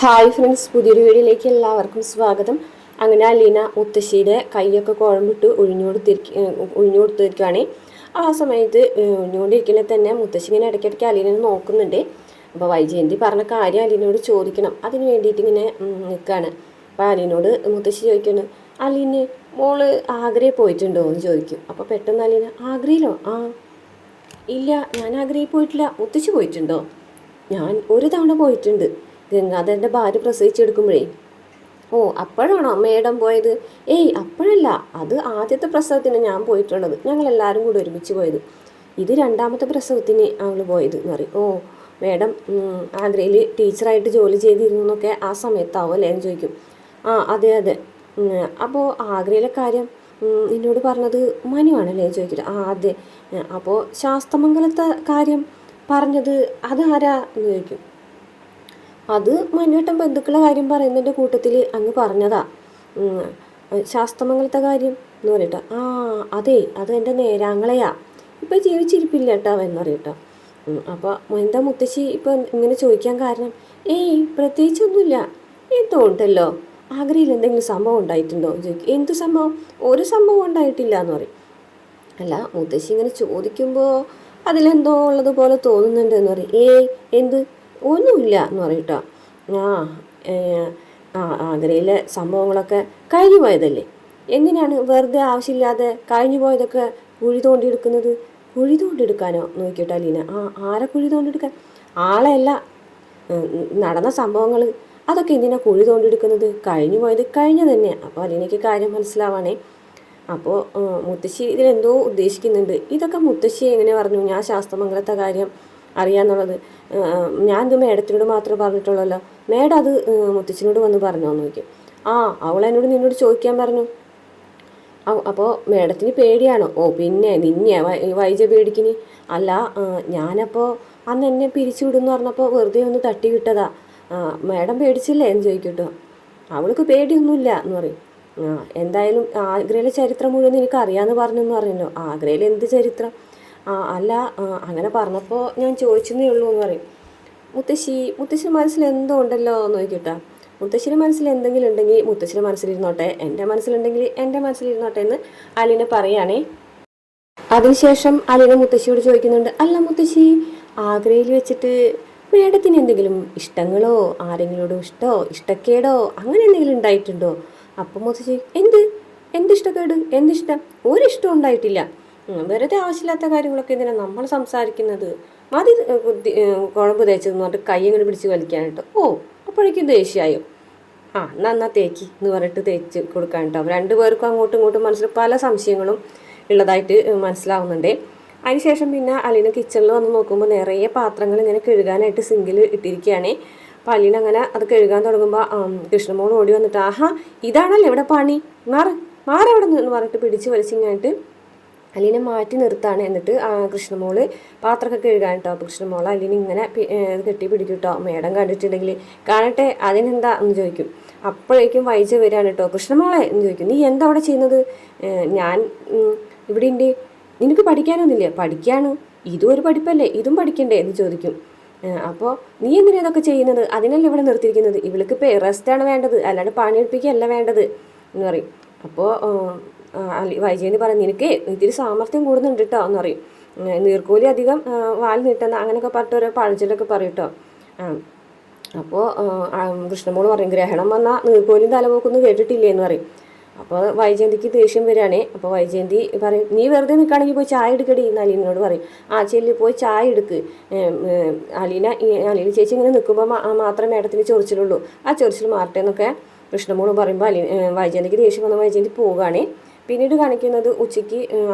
Hi friends, പുതിയൊരു വീഡിയോയിലേക്ക് എല്ലാവർക്കും സ്വാഗതം. അങ്ങനെ അലീന മുത്തശ്ശിയുടെ കൈയൊക്കെ കുഴമ്പിട്ട് ഒഴിഞ്ഞു കൊടുത്തിരിക്കുകയാണ്. ആ സമയത്ത് ഒഴിഞ്ഞുകൊണ്ടിരിക്കണേ തന്നെ മുത്തശ്ശി ഇങ്ങനെ ഇടയ്ക്കിടയ്ക്ക് അലീനെ നോക്കുന്നുണ്ട്. അപ്പോൾ വൈജയന്തി പറഞ്ഞ കാര്യം അലീനോട് ചോദിക്കണം, അതിന് വേണ്ടിയിട്ട് ഇങ്ങനെ നിൽക്കുകയാണ്. അപ്പോൾ അലീനോട് മുത്തശ്ശി ചോദിക്കുന്നു, അലീന് മോള് ആഗ്രയിൽ പോയിട്ടുണ്ടോ എന്ന് ചോദിക്കും. അപ്പോൾ പെട്ടെന്ന് അലീന, ആഗ്രയിലോ? ഇല്ല, ഞാൻ ആഗ്രയിൽ പോയിട്ടില്ല. മുത്തശ്ശി പോയിട്ടുണ്ടോ? ഞാൻ ഒരു തവണ പോയിട്ടുണ്ട്, ഗംഗാധരൻ്റെ ഭാര്യ പ്രസവിച്ചെടുക്കുമ്പോഴേ. ഓ, അപ്പോഴാണോ മേഡം പോയത്? ഏയ്, അപ്പോഴല്ല, അത് ആദ്യത്തെ പ്രസവത്തിന് ഞാൻ പോയിട്ടുള്ളത്. ഞങ്ങളെല്ലാവരും കൂടി ഒരുമിച്ച് പോയത്. ഇത് രണ്ടാമത്തെ പ്രസവത്തിന് അവൾ പോയത് എന്ന് പറയും. ഓ, മേഡം ആഗ്രയിൽ ടീച്ചറായിട്ട് ജോലി ചെയ്തിരുന്നു എന്നൊക്കെ ആ സമയത്താവും അല്ലേ എന്ന് ചോദിക്കും. അതെ അതെ. അപ്പോൾ ആഗ്രയിലെ കാര്യം എന്നോട് പറഞ്ഞത് മനുവാണല്ലേ ചോദിക്കില്ല. അതെ. അപ്പോൾ ശാസ്തമംഗലത്തെ കാര്യം പറഞ്ഞത് അതാരാ എന്ന് ചോദിക്കും. അത് മനുവേട്ടൻ ബന്ധുക്കളെ കാര്യം പറയുന്നതിൻ്റെ കൂട്ടത്തിൽ അങ്ങ് പറഞ്ഞതാ, ശാസ്തമംഗലത്തെ കാര്യം എന്ന് പറയട്ടോ. അതെ, അത് എൻ്റെ നേരാങ്ങളെയാ, ഇപ്പം ജീവിച്ചിരിപ്പില്ല കേട്ടോ എന്നറിയട്ടോ. അപ്പോൾ എന്താ മുത്തശ്ശി ഇപ്പം ഇങ്ങനെ ചോദിക്കാൻ കാരണം? ഏയ്, പ്രത്യേകിച്ചൊന്നുമില്ല. തോണ്ടല്ലോ ആഗ്രയിൽ എന്തെങ്കിലും സംഭവം ഉണ്ടായിട്ടുണ്ടോ എന്ന് ചോദിക്കും. എന്ത് സംഭവം? ഒരു സംഭവം ഉണ്ടായിട്ടില്ല എന്ന് പറയും. അല്ല, മുത്തശ്ശി ഇങ്ങനെ ചോദിക്കുമ്പോൾ അതിലെന്തോ ഉള്ളതുപോലെ തോന്നുന്നുണ്ട് എന്ന് പറയും. ഏയ്, എന്ത്? ഒന്നുമില്ല എന്ന് പറയട്ടോ. ആഗ്രയിലെ സംഭവങ്ങളൊക്കെ കഴിഞ്ഞു പോയതല്ലേ, എന്തിനാണ് വെറുതെ ആവശ്യമില്ലാതെ കഴിഞ്ഞു പോയതൊക്കെ കുഴി തോണ്ടിയെടുക്കുന്നത്? കുഴി തോണ്ടിയെടുക്കാനോ നോക്കിയിട്ട് അലീന. ആരെ കുഴി തോണ്ടിയെടുക്കാൻ? ആളെയല്ല, നടന്ന സംഭവങ്ങൾ അതൊക്കെ എന്തിനാ കുഴി തോണ്ടിയെടുക്കുന്നത്? കഴിഞ്ഞു പോയത് കഴിഞ്ഞ തന്നെ. അപ്പോൾ അലീനയ്ക്ക് കാര്യം മനസ്സിലാവാണേ. അപ്പോൾ മുത്തശ്ശി ഇതിലെന്തോ ഉദ്ദേശിക്കുന്നുണ്ട്. ഇതൊക്കെ മുത്തശ്ശി എങ്ങനെ പറഞ്ഞു ഞാൻ ശാസ്തമംഗലത്തെ കാര്യം അറിയാന്നുള്ളത്? ഞാനിത് മേഡത്തിനോട് മാത്രമേ പറഞ്ഞിട്ടുള്ളല്ലോ. മേഡം അത് മുത്തച്ഛനോട് വന്ന് പറഞ്ഞോന്ന് ചോദിക്കും. അവൾ എന്നോട് നിന്നോട് ചോദിക്കാൻ പറഞ്ഞു. അപ്പോൾ മേഡത്തിന് പേടിയാണോ? ഓ പിന്നെ, നിന്നെ വൈജ പേടിക്കിനി? അല്ല, ഞാനപ്പോൾ അന്ന് എന്നെ പിരിച്ചു വിടുമെന്ന് പറഞ്ഞപ്പോൾ വെറുതെ ഒന്ന് തട്ടി വിട്ടതാ. മേഡം പേടിച്ചില്ലേ എന്ന് ചോദിക്കട്ടോ. അവൾക്ക് പേടിയൊന്നുമില്ല എന്ന് പറയും. എന്തായാലും ആഗ്രയിലെ ചരിത്രം മുഴുവൻ എനിക്ക് അറിയാമെന്ന് പറഞ്ഞെന്ന് പറഞ്ഞല്ലോ. ആഗ്രയിൽ എന്ത് ചരിത്രം? അല്ല, അങ്ങനെ പറഞ്ഞപ്പോൾ ഞാൻ ചോദിച്ചെന്നേ ഉള്ളൂ എന്ന് പറയും. മുത്തശ്ശി മനസ്സിൽ എന്തോ ഉണ്ടല്ലോ എന്ന് നോക്കിയിട്ടാ. മുത്തശ്ശിയുടെ മനസ്സിൽ എന്തെങ്കിലും ഉണ്ടെങ്കിൽ മുത്തശ്ശിയുടെ മനസ്സിലിരുന്നോട്ടെ, എൻ്റെ മനസ്സിലുണ്ടെങ്കിൽ എൻ്റെ മനസ്സിലിരുന്നോട്ടെ എന്ന് അലീന പറയുകയാണേ. അതിനുശേഷം അലീന മുത്തശ്ശിയോട് ചോദിക്കുന്നുണ്ട്, അല്ല മുത്തശ്ശി, ആഗ്രയിൽ വെച്ചിട്ട് മേഡത്തിന് എന്തെങ്കിലും ഇഷ്ടങ്ങളോ ആരെങ്കിലോടും ഇഷ്ടക്കേടോ അങ്ങനെ എന്തെങ്കിലും ഉണ്ടായിട്ടുണ്ടോ? അപ്പം മുത്തശ്ശി, എന്തിഷ്ടക്കേട്? എന്തിഷ്ടം? ഒരിഷ്ടം ഉണ്ടായിട്ടില്ല. വെറുതെ ആവശ്യമില്ലാത്ത കാര്യങ്ങളൊക്കെ എന്തിനാണ് നമ്മൾ സംസാരിക്കുന്നത്? മതി കുഴമ്പ് തേച്ചതെന്ന് പറഞ്ഞിട്ട് കൈ ഇങ്ങനെ പിടിച്ച് വലിക്കാനായിട്ട്. ഓ, അപ്പോഴേക്കും ദേഷ്യമായോ? നന്നാ തേക്കി എന്ന് പറഞ്ഞിട്ട് തേച്ച് കൊടുക്കാനായിട്ടോ. രണ്ടുപേർക്കും അങ്ങോട്ടും ഇങ്ങോട്ടും മനസ്സിൽ പല സംശയങ്ങളും ഉള്ളതായിട്ട് മനസ്സിലാവുന്നുണ്ട്. അതിനുശേഷം പിന്നെ അലീന കിച്ചണിൽ വന്ന് നോക്കുമ്പോൾ നിറയെ പാത്രങ്ങൾ ഇങ്ങനെ കഴുകാനായിട്ട് സിങ്കിൽ ഇട്ടിരിക്കുകയാണ്. അപ്പോൾ അലീന അങ്ങനെ അത് കഴുകാൻ തുടങ്ങുമ്പോൾ കൃഷ്ണമോൾ ഓടി വന്നിട്ട്, ഇതാണല്ലോ ഇവിടെ പണി, മാറവിടെ നിന്ന് പറഞ്ഞിട്ട് പിടിച്ച് വലിച്ചിങ്ങായിട്ട് അലീനെ മാറ്റി നിർത്താണ്. എന്നിട്ട് കൃഷ്ണമോള് പാത്രമൊക്കെ കഴുകാൻ കേട്ടോ. അപ്പോൾ കൃഷ്ണമോൾ അലീന ഇങ്ങനെ കെട്ടി പിടിക്കും കേട്ടോ. മേഡം കണ്ടിട്ടുണ്ടെങ്കിൽ കാണട്ടെ, അതിനെന്താ എന്ന് ചോദിക്കും. അപ്പോഴേക്കും വൈജ വരികയാണ് കേട്ടോ. കൃഷ്ണമോളെ എന്ന് ചോദിക്കും, നീ എന്താ അവിടെ ചെയ്യുന്നത്? ഞാൻ ഇവിടെ ഉണ്ട്. നിനക്ക് പഠിക്കാനൊന്നുമില്ലേ? പഠിക്കാണ്. ഇതും ഒരു പഠിപ്പല്ലേ, ഇതും പഠിക്കണ്ടേ എന്ന് ചോദിക്കും. അപ്പോൾ നീ എന്തിനാ ഇതൊക്കെ ചെയ്യുന്നത്? അതിനല്ലേ ഇവിടെ നിർത്തിയിരിക്കുന്നത്. ഇവൾക്ക് ഇപ്പോൾ റെസ്റ്റാണ് വേണ്ടത്, അല്ലാണ്ട് പണിയെടുപ്പിക്കുകയല്ല വേണ്ടത് എന്ന് പറയും. അപ്പോൾ വൈജയന്തി പറയും, നിനക്ക് ഇതിൽ സാമർത്ഥ്യം കൂടുന്നുണ്ട് കേട്ടോ എന്ന് പറയും. നീർക്കോലി അധികം വാൽ നീട്ടുന്ന അങ്ങനെയൊക്കെ പറഞ്ഞിട്ട് ഓരോ പഴഞ്ചൊല്ലൊക്കെ പറയും കേട്ടോ. അപ്പോൾ കൃഷ്ണമോള് പറയും, ഗ്രഹണം വന്നാൽ നീർക്കോലിയും തലപോക്കൊന്നും കേട്ടിട്ടില്ലേ എന്ന് പറയും. അപ്പോൾ വൈജയന്തിക്ക് ദേഷ്യം വരികയാണേ. അപ്പോൾ വൈജയന്തി പറയും, നീ വെറുതെ നിൽക്കുകയാണെങ്കിൽ പോയി ചായ എടുക്കടി എന്ന് അലീനോട് പറയും. ചെല്ലി പോയി ചായ എടുക്ക്. അലീന ചേച്ചി ഇങ്ങനെ നിൽക്കുമ്പോൾ മാത്രമേ മേഡത്തിന് ചൊറിച്ചിലുള്ളൂ, ആ ചൊറിച്ചിൽ മാറട്ടെ എന്നൊക്കെ കൃഷ്ണമോള് പറയുമ്പോൾ വൈജയന്തിക്ക് ദേഷ്യം വന്ന വൈജയന്തി പോവുകയാണേ. പിന്നീട് കാണിക്കുന്നത് ഉച്ചയ്ക്ക്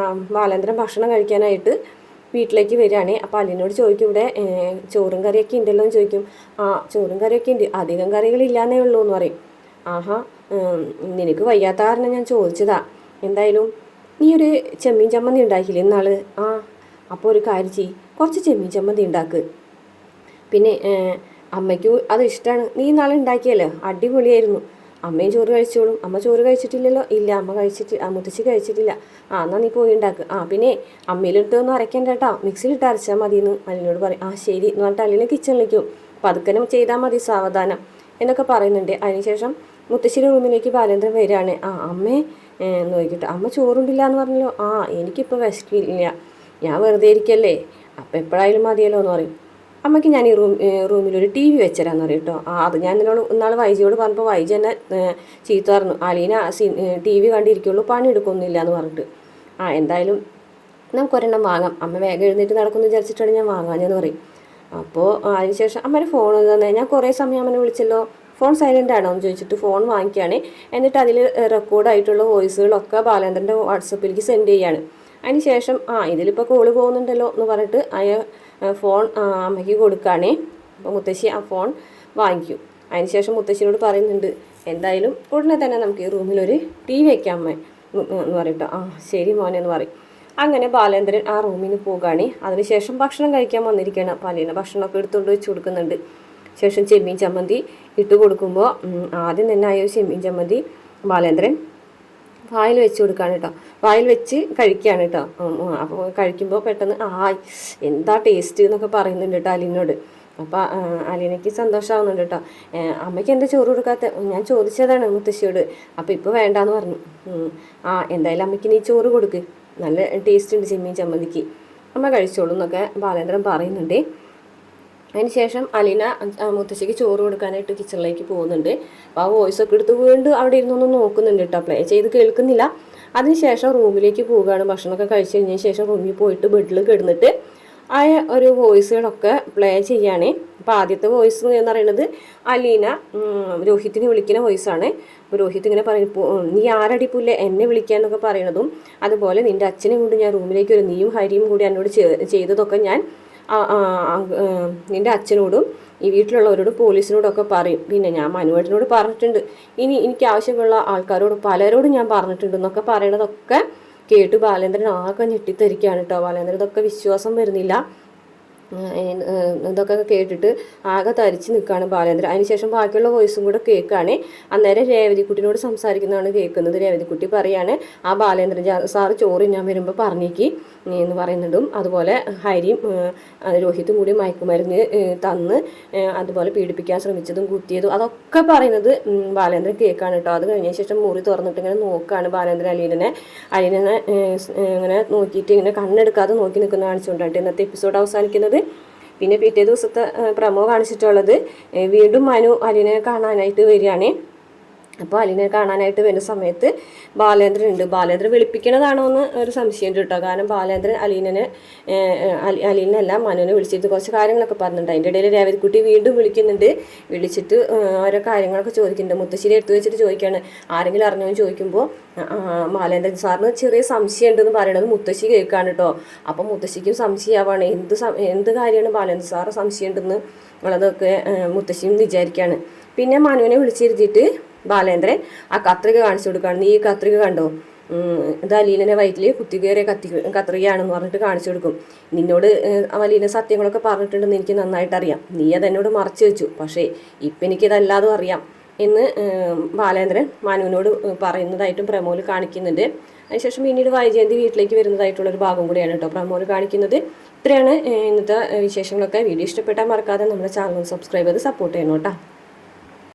ബാലേന്ദ്രൻ ഭക്ഷണം കഴിക്കാനായിട്ട് വീട്ടിലേക്ക് വരികയാണ്. അപ്പോൾ അലീനോട് ചോദിക്കും, ഇവിടെ ചോറും കറിയൊക്കെ ഉണ്ടല്ലോ എന്ന് ചോദിക്കും. ചോറും കറിയൊക്കെ ഉണ്ട്, അധികം കറികളില്ലാന്നേ ഉള്ളൂ എന്ന് പറയും. നിനക്ക് വയ്യാത്ത കാരണം ഞാൻ ചോദിച്ചതാ. എന്തായാലും നീ ഒരു ചെമ്മീൻ ചമ്മന്തി ഉണ്ടാക്കിയില്ലേ ഇന്നാള്? അപ്പോൾ ഒരു കാര്യം ചെയ്യ്, കുറച്ച് ചെമ്മീൻ ചമ്മന്തി ഉണ്ടാക്ക്. പിന്നെ അമ്മയ്ക്ക് അത് ഇഷ്ടമാണ്, നീ നാളെ ഉണ്ടാക്കിയല്ലോ, അടിപൊളിയായിരുന്നു. അമ്മയും ചോറ് കഴിച്ചോളും. അമ്മ ചോറ് കഴിച്ചിട്ടില്ലല്ലോ? ഇല്ല, മുത്തശ്ശി കഴിച്ചിട്ടില്ല. എന്നാൽ നീ പോയി ഉണ്ടാക്ക്. പിന്നെ അമ്മയിലിട്ടൊന്നും അരയ്ക്കണ്ട കേട്ടോ, മിക്സിയിലിട്ട് അരച്ചാൽ മതി എന്ന് അലിനോട് പറയും. ശരി എന്ന് പറഞ്ഞിട്ട് അലിനെ കിച്ചണിലേക്കും പതുക്കനും ചെയ്താൽ മതി, സാവധാനം. എന്നൊക്കെ പറയുന്നുണ്ട്. അതിനുശേഷം മുത്തശ്ശിയുടെ റൂമിലേക്ക് ബാലേന്ദ്രൻ വരികയാണ്. ആ അമ്മേ നോക്കിയിട്ട്, അമ്മ ചോറുണ്ടില്ല എന്ന് പറഞ്ഞല്ലോ. ആ എനിക്കിപ്പോൾ വിശക്കില്ല, ഞാൻ വെറുതെ ഇരിക്കല്ലേ, അപ്പം എപ്പോഴായാലും മതിയല്ലോ എന്ന് പറയും. അമ്മയ്ക്ക് ഞാൻ ഈ റൂമിലൊരു ടി വി വെച്ചരാന്ന് പറയും കേട്ടോ. അത് ഞാൻ ഇന്നാൾ വൈജിയോട് പറഞ്ഞപ്പോൾ വൈജി എന്നെ ചീത്ത പറഞ്ഞു, അലീന ടി വി കണ്ടിരിക്കുള്ളൂ, പണിയെടുക്കൊന്നുമില്ല എന്ന് പറഞ്ഞിട്ട്. എന്തായാലും നമുക്കൊരെണ്ണം വാങ്ങാം, അമ്മ വേഗം എഴുന്നേറ്റ് നടക്കുമെന്ന് വിചാരിച്ചിട്ടാണ് ഞാൻ വാങ്ങാനെന്ന് പറയും. അപ്പോൾ അതിനുശേഷം അമ്മയുടെ ഫോൺ തന്നെ, ഞാൻ കുറേ സമയം അമ്മനെ വിളിച്ചല്ലോ, ഫോൺ സൈലൻ്റ് ആണോ എന്ന് ചോദിച്ചിട്ട് ഫോൺ വാങ്ങിക്കുകയാണ്. എന്നിട്ട് അതിൽ റെക്കോർഡായിട്ടുള്ള വോയിസുകളൊക്കെ ബാലേന്ദ്രൻ്റെ വാട്സപ്പിലേക്ക് സെൻഡ് ചെയ്യാണ്. അതിനുശേഷം ഇതിലിപ്പോൾ കോള് പോകുന്നുണ്ടല്ലോ എന്ന് പറഞ്ഞിട്ട് ഫോൺ അമ്മയ്ക്ക് കൊടുക്കുകയാണേ. അപ്പോൾ മുത്തശ്ശി ആ ഫോൺ വാങ്ങിക്കും. അതിനുശേഷം മുത്തശ്ശിനോട് പറയുന്നുണ്ട്, എന്തായാലും ഉടനെ തന്നെ നമുക്ക് ഈ റൂമിലൊരു ടി വി വയ്ക്കാം അമ്മ എന്ന് പറയട്ടോ. ശരി മോനെ എന്ന് പറയും. അങ്ങനെ ബാലേന്ദ്രൻ ആ റൂമിന് പോകുകയാണ്. അതിനുശേഷം ഭക്ഷണം കഴിക്കാൻ വന്നിരിക്കുകയാണ്. പലീന ഭക്ഷണമൊക്കെ എടുത്തുകൊണ്ട് വെച്ച് കൊടുക്കുന്നുണ്ട്. ശേഷം ചെമ്മീൻ ചമ്മന്തി ഇട്ട് കൊടുക്കുമ്പോൾ ആദ്യം തന്നെ ആയ ചെമ്മീൻ ചമ്മന്തി ബാലേന്ദ്രൻ വായിൽ വെച്ച് കൊടുക്കുകയാണ് കേട്ടോ. വായിൽ വെച്ച് കഴിക്കുകയാണ് കേട്ടോ. അപ്പോൾ കഴിക്കുമ്പോൾ പെട്ടെന്ന് എന്താ ടേസ്റ്റ് എന്നൊക്കെ പറയുന്നുണ്ട് കേട്ടോ അലീനോട്. അപ്പോൾ അലീനയ്ക്ക് സന്തോഷമാവുന്നുണ്ട് കേട്ടോ. അമ്മയ്ക്ക് എന്താ ചോറ് കൊടുക്കാത്ത, ഞാൻ ചോദിച്ചതാണ് മുത്തശ്ശിയോട്, അപ്പോൾ ഇപ്പോൾ വേണ്ടാന്ന് പറഞ്ഞു. എന്തായാലും അമ്മയ്ക്ക് നീ ചോറ് കൊടുക്ക്, നല്ല ടേസ്റ്റ് ഉണ്ട് ചെമ്മീൻ ചമ്മന്തിക്ക്, അമ്മ കഴിച്ചോളൂ എന്നൊക്കെ ബാലേന്ദ്രൻ പറയുന്നുണ്ട്. അതിനുശേഷം അലീന മുത്തശ്ശിക്ക് ചോറ് കൊടുക്കാനായിട്ട് കിച്ചണിലേക്ക് പോകുന്നുണ്ട്. അപ്പോൾ ആ വോയിസൊക്കെ എടുത്ത് വീണ്ടും അവിടെ ഇരുന്നൊന്ന് നോക്കുന്നുണ്ട് കേട്ടോ, പ്ലേ ചെയ്ത് കേൾക്കുന്നില്ല. അതിനുശേഷം റൂമിലേക്ക് പോവുകയാണ്. ഭക്ഷണമൊക്കെ കഴിച്ച് കഴിഞ്ഞതിന് ശേഷം റൂമിൽ പോയിട്ട് ബെഡിൽ കിടന്നിട്ട് ഒരു വോയിസുകളൊക്കെ പ്ലേ ചെയ്യുകയാണ്. അപ്പോൾ ആദ്യത്തെ വോയിസ് എന്ന് പറയുന്നത് അലീന രോഹിത്തിനെ വിളിക്കുന്ന വോയിസാണ്. അപ്പോൾ രോഹിത് ഇങ്ങനെ പറയും, നീ ആരടി പുല്ലേ എന്നെ വിളിക്കാന്നൊക്കെ പറയണതും, അതുപോലെ നിൻ്റെ അച്ഛനെ കൊണ്ട് ഞാൻ റൂമിലേക്ക് വരും, നീയും ഹരിയും കൂടി എന്നോട് ചെയ്തതൊക്കെ ഞാൻ നിൻ്റെ അച്ഛനോടും ഈ വീട്ടിലുള്ളവരോടും പോലീസിനോടൊക്കെ പറയും. പിന്നെ ഞാൻ മനുവേട്ടനോട് പറഞ്ഞിട്ടുണ്ട്, ഇനി എനിക്ക് ആവശ്യമുള്ള ആൾക്കാരോട് പലരോടും ഞാൻ പറഞ്ഞിട്ടുണ്ടെന്നൊക്കെ പറയണതൊക്കെ കേട്ട് ബാലേന്ദ്രൻ ആകെ ഞെട്ടിത്തരിക്കുകയാണ് കേട്ടോ. ബാലേന്ദ്രൻ ഇതൊക്കെ വിശ്വാസം വരുന്നില്ല. ഇതൊക്കെ കേട്ടിട്ട് ആകെ തരിച്ച് നിൽക്കുകയാണ് ബാലേന്ദ്രൻ. അതിനുശേഷം ബാക്കിയുള്ള വോയിസും കൂടെ കേൾക്കുകയാണ്. അന്നേരം രേവതിക്കുട്ടിനോട് സംസാരിക്കുന്നതാണ് കേൾക്കുന്നത്. രേവതിക്കുട്ടി പറയാണ്, ആ ബാലേന്ദ്രൻ സാറ് ചോറ് ഞാൻ വരുമ്പോൾ പറഞ്ഞേക്ക് എന്ന് പറയുന്നുണ്ടും, അതുപോലെ ഹരിയും രോഹിത്തും കൂടി മയക്കുമരുന്ന് തന്ന് അതുപോലെ പീഡിപ്പിക്കാൻ ശ്രമിച്ചതും കുത്തിയതും അതൊക്കെ പറയുന്നത് ബാലേന്ദ്രൻ കേൾക്കാണ് കേട്ടോ. അത് കഴിഞ്ഞ ശേഷം മുറി തുറന്നിട്ട് ഇങ്ങനെ നോക്കുകയാണ് ബാലേന്ദ്രൻ അലീനെ ഇങ്ങനെ നോക്കിയിട്ട് ഇങ്ങനെ കണ്ണെടുക്കാതെ നോക്കി നിൽക്കുന്ന കാണിച്ചുകൊണ്ടാണ് ഇന്നത്തെ എപ്പിസോഡ് അവസാനിക്കുന്നത്. പിന്നെ പിറ്റേ ദിവസത്തെ പ്രമോ കാണിച്ചിട്ടുള്ളത് വീണ്ടും മനു അലീനെ കാണാനായിട്ട് വരികയാണ്. അപ്പോൾ അലീനെ കാണാനായിട്ട് വരുന്ന സമയത്ത് ബാലേന്ദ്രൻ ഉണ്ട്. ബാലേന്ദ്രൻ വിളിപ്പിക്കണതാണോ എന്ന് ഒരു സംശയമുണ്ട് കേട്ടോ. കാരണം ബാലേന്ദ്രൻ അലീനല്ല മനുവിനെ വിളിച്ചിട്ട് കുറച്ച് കാര്യങ്ങളൊക്കെ പറഞ്ഞിട്ടുണ്ട്. അതിൻ്റെ ഇടയിൽ രേവതിക്കുട്ടി വീണ്ടും വിളിക്കുന്നുണ്ട്. വിളിച്ചിട്ട് ഓരോ കാര്യങ്ങളൊക്കെ ചോദിക്കുന്നുണ്ട്. മുത്തശ്ശിനെ എടുത്തു വെച്ചിട്ട് ചോദിക്കുകയാണ്, ആരെങ്കിലും അറിഞ്ഞോ എന്ന് ചോദിക്കുമ്പോൾ ബാലേന്ദ്രൻ സാറിന് ചെറിയ സംശയം ഉണ്ടെന്ന് പറയണത് മുത്തശ്ശി കേൾക്കാണ് കേട്ടോ. അപ്പം മുത്തശ്ശിക്കും സംശയമാവാണ്, എന്ത് കാര്യമാണ് ബാലേന്ദ്രൻ സാറ് സംശയം ഉണ്ടെന്ന് ഉള്ളതൊക്കെ മുത്തശ്ശിയും വിചാരിക്കുകയാണ്. പിന്നെ മനുവിനെ വിളിച്ചിരുത്തിയിട്ട് ബാലേന്ദ്രൻ ആ കത്രിക കാണിച്ചു കൊടുക്കുകയാണ്. നീ ഈ കത്രിക കണ്ടോ, ഇത് അലീനയുടെ വയറ്റിൽ കുത്തികയറിയ കത്രികയാണെന്ന് പറഞ്ഞിട്ട് കാണിച്ചു കൊടുക്കും. നിന്നോട് അലീന സത്യങ്ങളൊക്കെ പറഞ്ഞിട്ടുണ്ടെന്ന് എനിക്ക് നന്നായിട്ട് അറിയാം, നീ അതെന്നോട് മറച്ചു വെച്ചു, പക്ഷേ ഇപ്പം എനിക്കിതല്ലാതും അറിയാം എന്ന് ബാലേന്ദ്രൻ മനുവിനോട് പറയുന്നതായിട്ടും പ്രമോയിൽ കാണിക്കുന്നുണ്ട്. അതിനുശേഷം പിന്നീട് വൈജയന്തി വീട്ടിലേക്ക് വരുന്നതായിട്ടുള്ളൊരു ഭാഗം കൂടിയാണ് കേട്ടോ പ്രമോയിൽ കാണിക്കുന്നത്. ഇത്രയാണ് ഇന്നത്തെ വിശേഷങ്ങളൊക്കെ. വീഡിയോ ഇഷ്ടപ്പെട്ടാൽ മറക്കാതെ നമ്മുടെ ചാനൽ സബ്സ്ക്രൈബ് ചെയ്ത് സപ്പോർട്ട് ചെയ്യണം കേട്ടോ.